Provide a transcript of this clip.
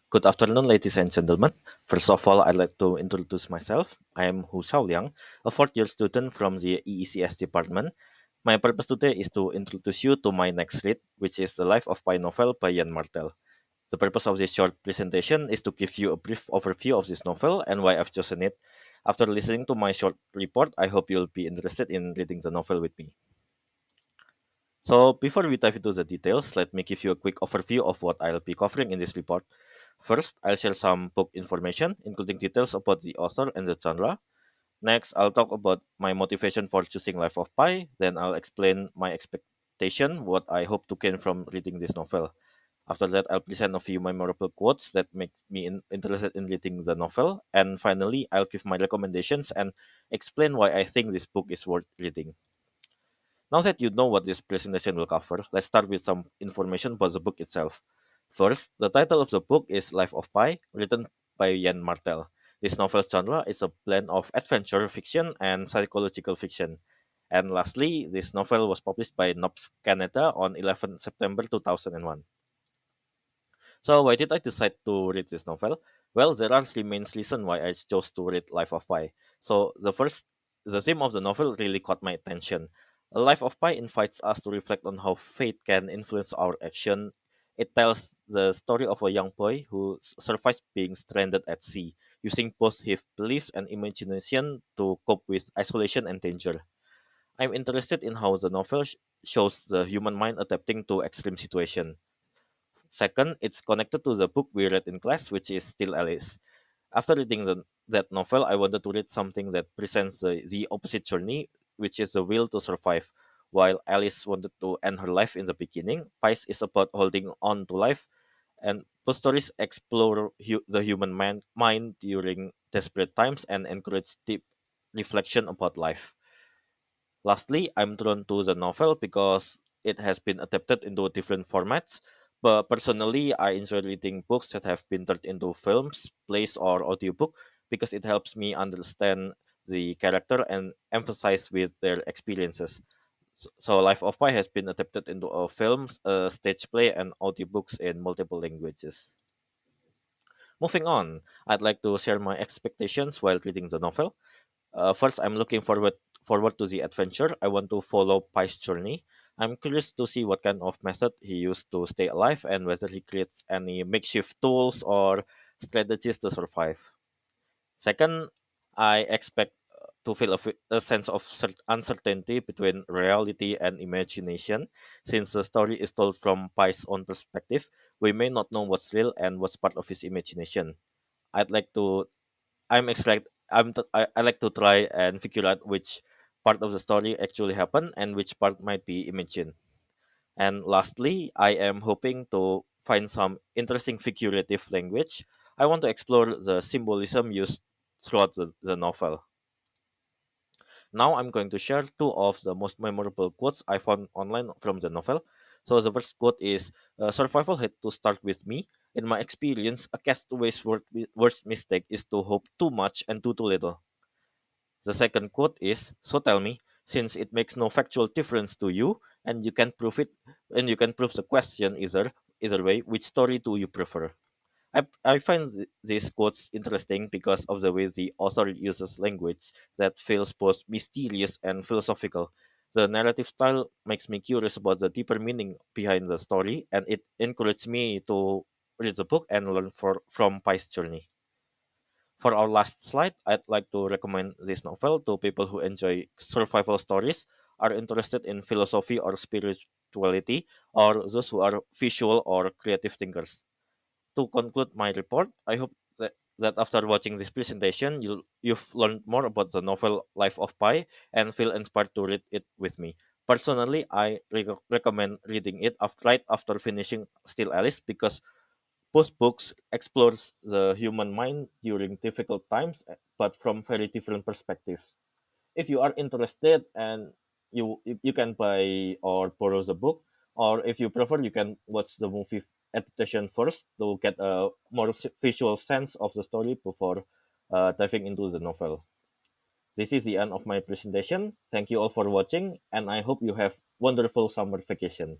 Good afternoon, ladies and gentlemen. First of all, I'd like to introduce myself. I am Hu Xiaoliang, a fourth year student from the EECS department. My purpose today is to introduce you to my next read, which is The Life of Pi novel by Jan Martel. The purpose of this short presentation is to give you a brief overview of this novel and why I've chosen it. After listening to my short report, I hope you'll be interested in reading the novel with me. So, before we dive into the details, let me give you a quick overview of what I'll be covering in this report. First, I'll share some book information, including details about the author and the genre. Next, I'll talk about my motivation for choosing Life of Pi. Then, I'll explain my expectation, what I hope to gain from reading this novel. After that, I'll present a few memorable quotes that make me interested in reading the novel. And finally, I'll give my recommendations and explain why I think this book is worth reading. Now that you know what this presentation will cover, let's start with some information about the book itself. First, the title of the book is Life of Pi, written by Jan Martel. This novel genre is a blend of adventure fiction and psychological fiction. And lastly, this novel was published by Nobs Canada on 11 September 2001. So, why did I decide to read this novel? Well, there are three main reasons why I chose to read Life of Pi. So, the theme of the novel really caught my attention. A Life of Pi invites us to reflect on how fate can influence our action. It tells the story of a young boy who survives being stranded at sea, using both his beliefs and imagination to cope with isolation and danger. I'm interested in how the novel shows the human mind adapting to extreme situations. Second, it's connected to the book we read in class, which is Still Alice. After reading that novel, I wanted to read something that presents the opposite journey, which is the will to survive. While Alice wanted to end her life in the beginning, Pice is about holding on to life, and both stories explore the human mind during desperate times and encourage deep reflection about life. Lastly, I'm drawn to the novel because it has been adapted into different formats. But personally, I enjoy reading books that have been turned into films, plays, or audiobook because it helps me understand the character and empathize with their experiences. So Life of Pi has been adapted into a film, a stage play, and audiobooks in multiple languages. Moving on, I'd like to share my expectations while reading the novel. First, I'm looking forward to the adventure. I want to follow Pai's journey. I'm curious to see what kind of method he used to stay alive and whether he creates any makeshift tools or strategies to survive. Second, I expect to feel a sense of uncertainty between reality and imagination. Since the story is told from Pai's own perspective, we may not know what's real and what's part of his imagination. I'd like to I'm excited. I like to try and figure out which part of the story actually happened and which part might be imagined. And lastly, I am hoping to find some interesting figurative language. I want to explore the symbolism used throughout the novel. Now I'm going to share two of the most memorable quotes I found online from the novel. So the first quote is survival had to start with me. In my experience, a castaway's worst mistake is to hope too much and do too little. The second quote is, so tell me, since it makes no factual difference to you and you can prove it and you can prove the question either way, which story do you prefer? I find these quotes interesting because of the way the author uses language that feels both mysterious and philosophical. The narrative style makes me curious about the deeper meaning behind the story, and it encouraged me to read the book and learn from Pai's journey. For our last slide, I'd like to recommend this novel to people who enjoy survival stories, are interested in philosophy or spirituality, or those who are visual or creative thinkers. To conclude my report, I hope that after watching this presentation, you've learned more about the novel Life of Pi and feel inspired to read it with me. Personally, I recommend reading it right after finishing Still Alice because both books explores the human mind during difficult times, but from very different perspectives. If you are interested and you can buy or borrow the book, or if you prefer, you can watch the movie adaptation first to get a more visual sense of the story before diving into the novel. This is the end of my presentation. Thank you all for watching, and I hope you have wonderful summer vacation.